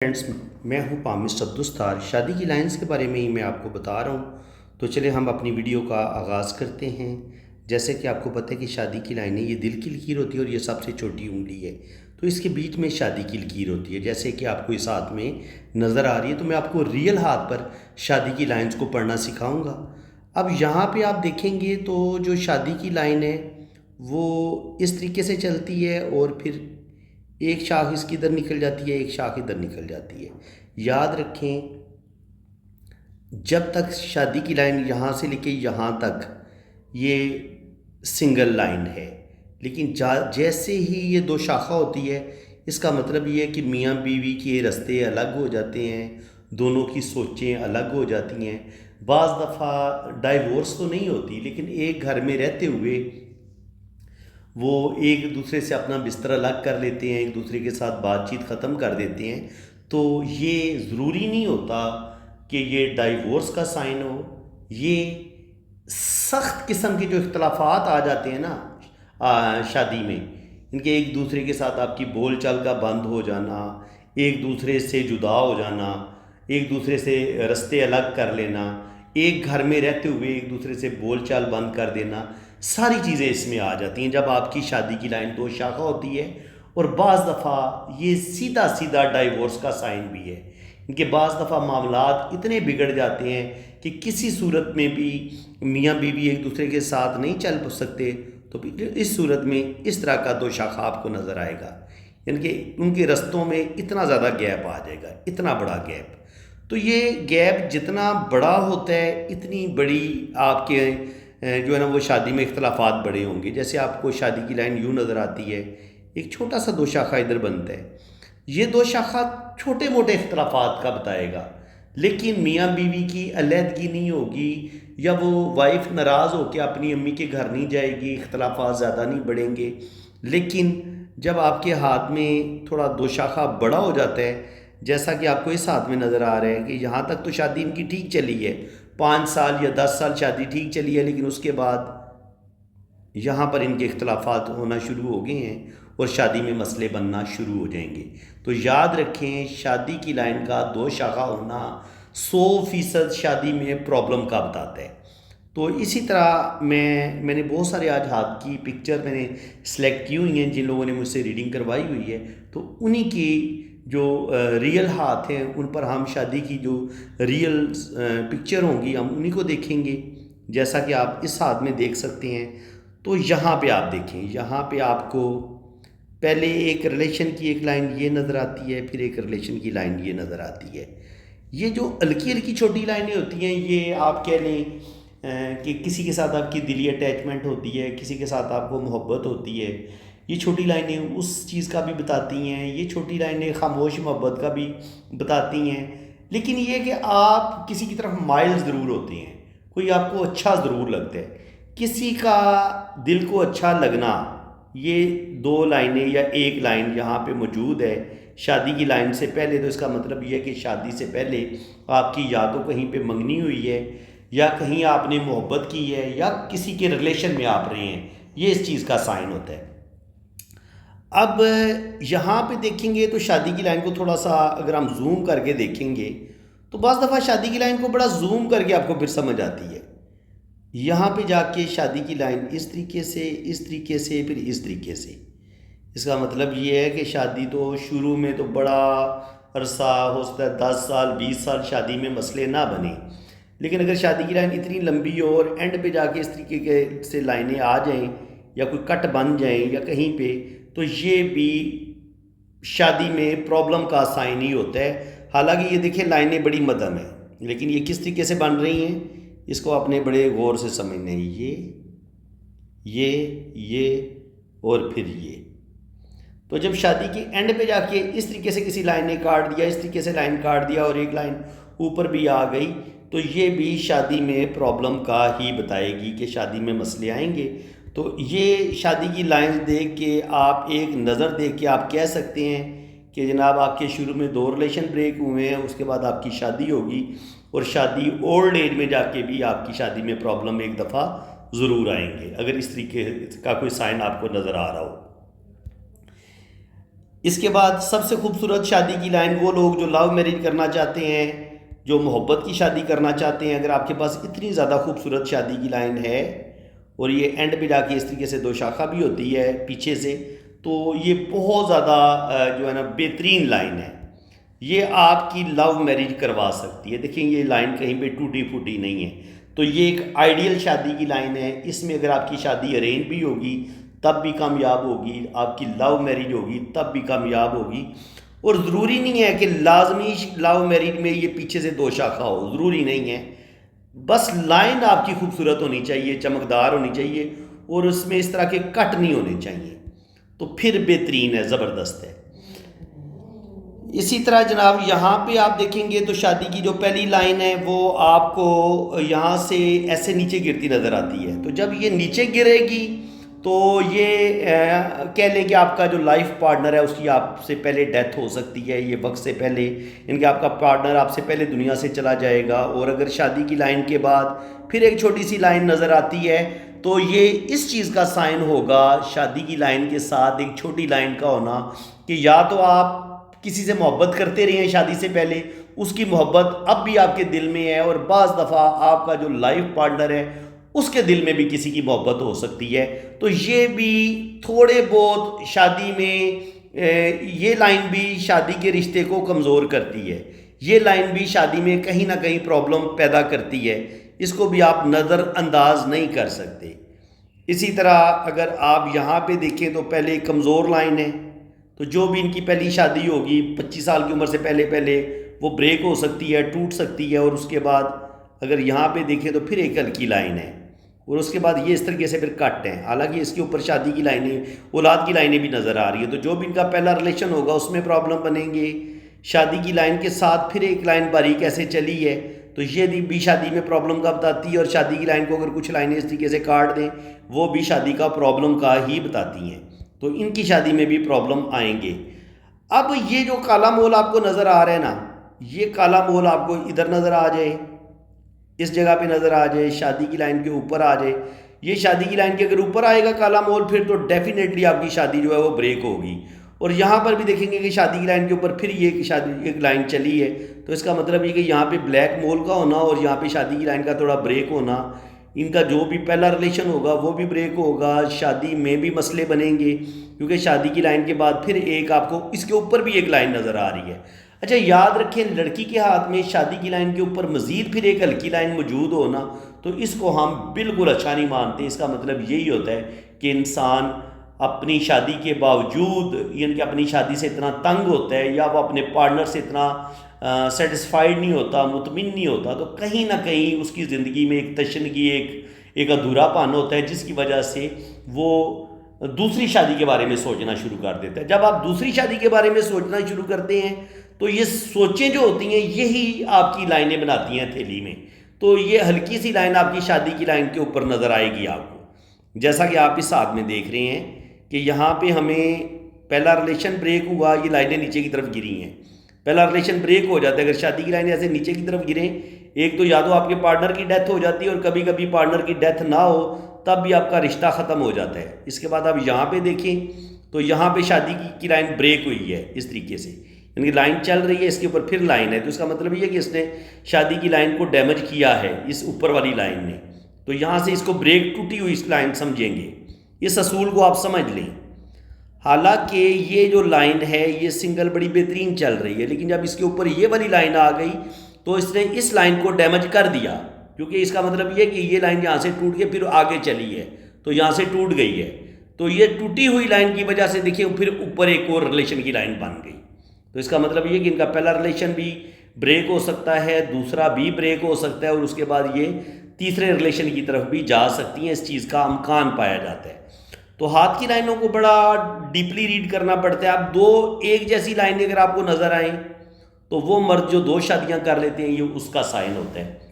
Friends, मैं हूं palmist Abdussattar. शादी की लाइंस के बारे में ही मैं आपको बता रहा हूं। तो चले हम अपनी वीडियो का आगाज़ करते हैं। जैसे कि आपको पता है कि शादी की लाइनें ये दिल की लकीर होती है और ये सबसे छोटी उंगली है, तो इसके बीच में शादी की लकीर होती है। जैसे कि आपको इस हाथ में नज़र आ रही है, तो मैं आपको रियल हाथ पर शादी की लाइन्स को पढ़ना सिखाऊँगा। अब यहाँ पर आप देखेंगे तो जो शादी की लाइन है वो इस तरीके से चलती है और फिर एक शाख इसकी इधर निकल जाती है, एक शाख इधर निकल जाती है। याद रखें, जब तक शादी की लाइन यहाँ से लेके यहाँ तक ये सिंगल लाइन है, लेकिन जैसे ही ये दो शाखा होती है, इसका मतलब ये है कि मियाँ बीवी के रास्ते अलग हो जाते हैं, दोनों की सोचें अलग हो जाती हैं। बाज़ दफ़ा डाइवोर्स तो नहीं होती, लेकिन एक घर में रहते हुए वो एक दूसरे से अपना बिस्तर अलग कर लेते हैं, एक दूसरे के साथ बातचीत ख़त्म कर देते हैं। तो ये ज़रूरी नहीं होता कि ये डाइवोर्स का साइन हो। ये सख्त किस्म के जो इख्तलाफात आ जाते हैं ना शादी में, इनके एक दूसरे के साथ आपकी बोल चाल का बंद हो जाना, एक दूसरे से जुदा हो जाना, एक दूसरे से रास्ते अलग कर लेना, एक घर में रहते हुए एक दूसरे से बोल चाल बंद कर देना, सारी चीज़ें इसमें आ जाती हैं जब आपकी शादी की लाइन दो शाखा होती है। और बाज़ दफ़ा ये सीधा सीधा डाइवोर्स का साइन भी है। इनके बाज़ दफ़ा मामलात इतने बिगड़ जाते हैं कि किसी सूरत में भी मियाँ बीवी एक दूसरे के साथ नहीं चल सकते, तो इस सूरत में इस तरह का दो शाखा आपको नज़र आएगा। इनके उनके रस्तों में इतना ज़्यादा गैप आ जाएगा, इतना बड़ा गैप। तो ये गैप जितना बड़ा होता है, इतनी बड़ी आपके जो है ना वो शादी में इख्तलाफात बड़े होंगे। जैसे आपको शादी की लाइन यूँ नज़र आती है, एक छोटा सा दो शाखा इधर बनता है, ये दो शाखा छोटे मोटे इख्तलाफात का बताएगा, लेकिन मियाँ बीवी की अलहदगी नहीं होगी, या वो वाइफ नाराज़ होकर अपनी अम्मी के घर नहीं जाएगी, इख्तलाफात ज़्यादा नहीं बढ़ेंगे। लेकिन जब आपके हाथ में थोड़ा दो शाखा बड़ा हो जाता है, जैसा कि आपको इस हाथ में नज़र आ रहा है कि यहाँ तक तो शादी इनकी ठीक चली है, 5 साल या 10 साल शादी ठीक चली है, लेकिन उसके बाद यहाँ पर इनके इख्तलाफात होना शुरू हो गए हैं और शादी में मसले बनना शुरू हो जाएंगे। तो याद रखें, शादी की लाइन का दो शाखा होना 100% शादी में प्रॉब्लम का बताता है। तो इसी तरह मैंने बहुत सारे आज हाथ की पिक्चर मैंने सेलेक्ट की हुई हैं जिन लोगों ने मुझसे रीडिंग करवाई हुई है, तो उन्हीं की जो रियल हाथ हैं उन पर हम शादी की जो रियल पिक्चर होंगी हम उन्हीं को देखेंगे। जैसा कि आप इस हाथ में देख सकते हैं, तो यहाँ पे आप देखें, यहाँ पे आपको पहले एक रिलेशन की एक लाइन ये नज़र आती है, फिर एक रिलेशन की लाइन ये नज़र आती है। ये जो हल्की हल्की छोटी लाइनें होती हैं, ये आप कह लें कि किसी के साथ आपकी दिली अटैचमेंट होती है, किसी के साथ आपको मोहब्बत होती है, ये छोटी लाइनें उस चीज़ का भी बताती हैं। ये छोटी लाइनें खामोश मोहब्बत का भी बताती हैं। लेकिन ये कि आप किसी की तरफ माइल ज़रूर होते हैं, कोई आपको अच्छा ज़रूर लगता है, किसी का दिल को अच्छा लगना। ये दो लाइनें या एक लाइन यहाँ पे मौजूद है शादी की लाइन से पहले, तो इसका मतलब ये है कि शादी से पहले आपकी या तो कहीं पे मंगनी हुई है, या कहीं आपने मोहब्बत की है, या किसी के रिलेशन में आप रहे हैं। ये इस चीज़ का साइन होता है। अब यहाँ पे देखेंगे तो शादी की लाइन को थोड़ा सा अगर हम जूम करके देखेंगे, तो बस दफ़ा शादी की लाइन को बड़ा जूम करके आपको फिर समझ आती है। यहाँ पे जाके शादी की लाइन इस तरीके से, इस तरीके से, फिर इस तरीके से। इसका मतलब ये है कि शादी तो शुरू में तो बड़ा अरसा हो सकता है, 10 साल 20 साल शादी में मसले ना बने, लेकिन अगर शादी की लाइन इतनी लंबी हो और एंड पे जाके इस तरीके के से लाइनें आ जाएं, या कोई कट बन जाएं या कहीं पे, तो ये भी शादी में प्रॉब्लम का साइन ही होता है। हालांकि ये देखिए लाइनें बड़ी मध्यम है, लेकिन ये किस तरीके से बन रही हैं इसको आपने बड़े गौर से समझना है। ये और फिर ये। तो जब शादी की एंड पे जाके इस तरीके से किसी लाइन ने काट दिया, इस तरीके से लाइन काट दिया और एक लाइन ऊपर भी आ गई, तो ये भी शादी में प्रॉब्लम का ही बताएगी कि शादी में मसले आएंगे। तो ये शादी की लाइन देख के आप, एक नज़र देख के आप कह सकते हैं कि जनाब आपके शुरू में दो रिलेशन ब्रेक हुए हैं, उसके बाद आपकी शादी होगी, और शादी ओल्ड एज में जाके भी आपकी शादी में प्रॉब्लम एक दफ़ा ज़रूर आएंगे, अगर इस तरीके का कोई साइन आपको नज़र आ रहा हो। इसके बाद सबसे खूबसूरत शादी की लाइन, वो लोग जो लव मैरिज करना चाहते हैं, जो मोहब्बत की शादी करना चाहते हैं, अगर आपके पास इतनी ज़्यादा खूबसूरत शादी की लाइन है और ये एंड पे जाके इस तरीके से दो शाखा भी होती है पीछे से, तो ये बहुत ज़्यादा जो है ना बेहतरीन लाइन है। ये आपकी लव मैरिज करवा सकती है। देखिए ये लाइन कहीं पे टूटी फूटी नहीं है। तो ये एक आइडियल शादी की लाइन है। इसमें अगर आपकी शादी अरेंज भी होगी तब भी कामयाब होगी, आपकी लव मैरिज होगी तब भी कामयाब होगी। और ज़रूरी नहीं है कि लाजमी लव मैरिज में ये पीछे से दो शाखा हो, ज़रूरी नहीं है। बस लाइन आपकी खूबसूरत होनी चाहिए, चमकदार होनी चाहिए और उसमें इस तरह के कट नहीं होने चाहिए, तो फिर बेहतरीन है, ज़बरदस्त है। इसी तरह जनाब यहाँ पे आप देखेंगे तो शादी की जो पहली लाइन है वो आपको यहाँ से ऐसे नीचे गिरती नज़र आती है। तो जब ये नीचे गिरेगी तो ये कह लें कि आपका जो लाइफ पार्टनर है उसकी आपसे पहले डेथ हो सकती है, ये वक्त से पहले, इनके आपका पार्टनर आपसे पहले दुनिया से चला जाएगा। और अगर शादी की लाइन के बाद फिर एक छोटी सी लाइन नज़र आती है तो ये इस चीज़ का साइन होगा, शादी की लाइन के साथ एक छोटी लाइन का होना, कि या तो आप किसी से मोहब्बत करते रहे हैं शादी से पहले, उसकी मोहब्बत अब भी आपके दिल में है, और बाज़ दफ़ा आपका जो लाइफ पार्टनर है उसके दिल में भी किसी की मोहब्बत हो सकती है। तो ये भी थोड़े बहुत शादी में ये लाइन भी शादी के रिश्ते को कमज़ोर करती है। ये लाइन भी शादी में कहीं ना कहीं प्रॉब्लम पैदा करती है, इसको भी आप नज़रअंदाज नहीं कर सकते। इसी तरह अगर आप यहाँ पे देखें तो पहले कमज़ोर लाइन है, तो जो भी इनकी पहली शादी होगी 25 साल की उम्र से पहले पहले वो ब्रेक हो सकती है, टूट सकती है। और उसके बाद अगर यहाँ पे देखें तो फिर एक हल्की लाइन है, और उसके बाद ये इस तरीके से फिर कट है। हालांकि इसके ऊपर शादी की लाइनें, औलाद की लाइनें भी नज़र आ रही है। तो जो भी इनका पहला रिलेशन होगा उसमें प्रॉब्लम बनेंगे। शादी की लाइन के साथ फिर एक लाइन बारीक ऐसे चली है, तो ये भी शादी में प्रॉब्लम का बताती है। और शादी की लाइन को अगर कुछ लाइनें इस तरीके से काट दें वो भी शादी का प्रॉब्लम का ही बताती हैं, तो इनकी शादी में भी प्रॉब्लम आएंगे। अब ये जो काला मोल आपको नज़र आ रहा है ना, ये काला मोल आपको इधर नज़र आ जाए, इस जगह पे नज़र आ जाए, शादी की लाइन के ऊपर आ जाए, ये शादी की लाइन के अगर ऊपर आएगा काला मोल फिर तो डेफिनेटली आपकी शादी जो है वो ब्रेक होगी। और यहाँ पर भी देखेंगे कि शादी की लाइन के ऊपर फिर ये शादी एक लाइन चली है, तो इसका मतलब ये कि यहाँ पे ब्लैक मोल का होना और यहाँ पे शादी की लाइन का थोड़ा ब्रेक होना, इनका जो भी पहला रिलेशन होगा वो भी ब्रेक होगा, शादी में भी मसले बनेंगे, क्योंकि शादी की लाइन के बाद फिर एक आपको इसके ऊपर भी एक लाइन नज़र आ रही है। अच्छा याद रखें, लड़की के हाथ में शादी की लाइन के ऊपर मज़ीद फिर एक हल्की लाइन मौजूद होना, तो इसको हम बिल्कुल अच्छा नहीं मानते। इसका मतलब यही होता है कि इंसान अपनी शादी के बावजूद, यानी कि अपनी शादी से इतना तंग होता है या वो अपने पार्टनर से इतना सेटिस्फाइड नहीं होता, मुतमिन नहीं होता, तो कहीं ना कहीं उसकी ज़िंदगी में एक तशनगी, एक अधूरापन होता है, जिसकी वजह से वो दूसरी शादी के बारे में सोचना शुरू कर देता है। जब आप दूसरी शादी के बारे में सोचना शुरू करते हैं तो ये सोचें जो होती हैं यही आपकी लाइनें बनाती हैं थैली में। तो ये हल्की सी लाइन आपकी शादी की लाइन के ऊपर नज़र आएगी आपको, जैसा कि आप इस साथ में देख रहे हैं कि यहाँ पे हमें पहला रिलेशन ब्रेक हुआ, ये लाइनें नीचे की तरफ गिरी हैं। पहला रिलेशन ब्रेक हो जाता है अगर शादी की लाइनें ऐसे नीचे की तरफ गिरें, एक तो या तो आपके पार्टनर की डेथ हो जाती है और कभी कभी पार्टनर की डेथ ना हो तब भी आपका रिश्ता ख़त्म हो जाता है। इसके बाद आप यहाँ पे देखें तो यहाँ पे शादी की लाइन ब्रेक हुई है इस तरीके से, यानी लाइन चल रही है, इसके ऊपर फिर लाइन है, तो इसका मतलब ये है कि इसने शादी की लाइन को डैमेज किया है इस ऊपर वाली लाइन ने। तो यहाँ से इसको ब्रेक टूटी हुई इस लाइन समझेंगे, इस असूल को आप समझ लें। हालांकि ये जो लाइन है ये सिंगल बड़ी बेहतरीन चल रही है, लेकिन जब इसके ऊपर ये वाली लाइन आ गई तो इसने इस लाइन को डैमेज कर दिया, क्योंकि इसका मतलब ये कि ये लाइन यहाँ से टूट के फिर आगे चली है, तो यहाँ से टूट गई है। तो ये टूटी हुई लाइन की वजह से देखिए फिर ऊपर एक और रिलेशन की लाइन बन गई। तो इसका मतलब ये कि इनका पहला रिलेशन भी ब्रेक हो सकता है, दूसरा भी ब्रेक हो सकता है, और उसके बाद ये तीसरे रिलेशन की तरफ भी जा सकती हैं, इस चीज़ का इम्कान पाया जाता है। तो हाथ की लाइनों को बड़ा डीपली रीड करना पड़ता है। आप दो एक जैसी लाइनें अगर आपको नज़र आएँ तो वो मर्द जो दो शादियां कर लेते हैं ये उसका साइन होता है।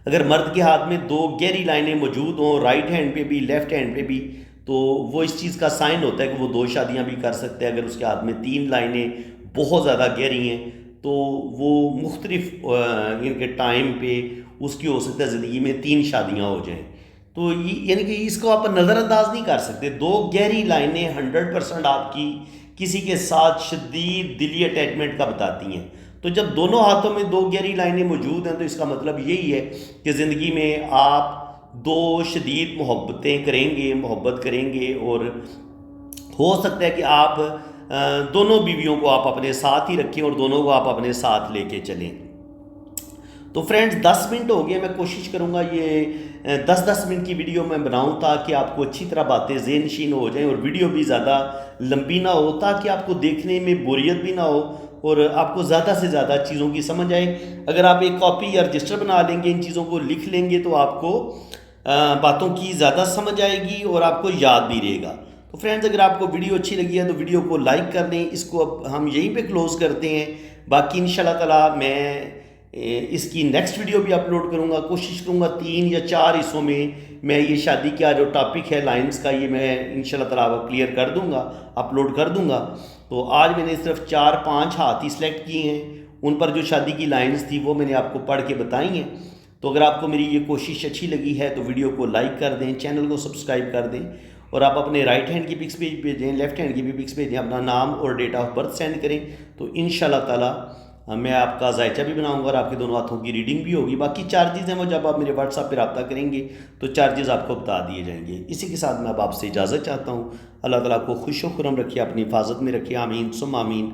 अगर मर्द के हाथ में दो गहरी लाइनें मौजूद हों, राइट हैंड पे भी लेफ्ट हैंड पे भी, तो वो इस चीज़ का साइन होता है कि वो दो शादियां भी कर सकते हैं। अगर उसके हाथ में तीन लाइनें बहुत ज़्यादा गहरी हैं तो वो मुख्तलिफ इनके टाइम पे उसकी हो सकता है ज़िंदगी में तीन शादियाँ हो जाएँ। तो यानी कि इसको आप नज़रअंदाज नहीं कर सकते। दो गहरी लाइनें 100% आपकी किसी के साथ शदीद दिली अटैचमेंट का बताती हैं। तो जब दोनों हाथों में दो गहरी लाइनें मौजूद हैं तो इसका मतलब यही है कि ज़िंदगी में आप दो शदीद मोहब्बत करेंगे और हो सकता है कि आप दोनों बीवियों को आप अपने साथ ही रखें और दोनों को आप अपने साथ लेके चलें। तो फ्रेंड्स 10 मिनट हो गए, मैं कोशिश करूँगा ये 10-10 मिनट की वीडियो मैं बनाऊँ ताकि आपको अच्छी तरह बातें ज़हन नशीन हो जाएं और वीडियो भी ज़्यादा लंबी ना हो, ताकि आपको देखने में बोरियत भी ना हो और आपको ज़्यादा से ज़्यादा चीज़ों की समझ आए। अगर आप एक कॉपी या रजिस्टर बना लेंगे, इन चीज़ों को लिख लेंगे तो आपको बातों की ज़्यादा समझ आएगी और आपको याद भी रहेगा। तो फ्रेंड्स अगर आपको वीडियो अच्छी लगी है तो वीडियो को लाइक कर दें। इसको अब हम यहीं पे क्लोज़ करते हैं। बाकी इंशाल्लाह ताला मैं इसकी नेक्स्ट वीडियो भी अपलोड करूँगा। कोशिश करूँगा 3 या 4 हिस्सों में मैं ये शादी का जो टॉपिक है लाइंस का, ये मैं इंशाल्लाह ताला क्लियर कर दूँगा, अपलोड कर दूँगा। तो आज मैंने सिर्फ 4-5 हाथ ही सिलेक्ट किए हैं, उन पर जो शादी की लाइंस थी वो मैंने आपको पढ़ के बताई हैं। तो अगर आपको मेरी ये कोशिश अच्छी लगी है तो वीडियो को लाइक कर दें, चैनल को सब्सक्राइब कर दें और आप अपने राइट हैंड की पिक्स भेजें, लेफ्ट हैंड की भी पिक्स भेजें, अपना नाम और डेट ऑफ बर्थ सेंड करें। तो इंशाल्लाह ताला मैं आपका जायचा भी बनाऊंगा और आपके दोनों हाथों की रीडिंग भी होगी। बाकी चार्जेज़ हैं वो जब आप मेरे व्हाट्सएप पे रब्ता करेंगे तो चार्जेज़ आपको बता दिए जाएंगे। इसी के साथ मैं अब आपसे इजाज़त चाहता हूँ। अल्लाह ताला आपको खुश व खुर्रम रखिए, अपनी हिफाजत में रखिए। आमीन सुम्मा आमीन।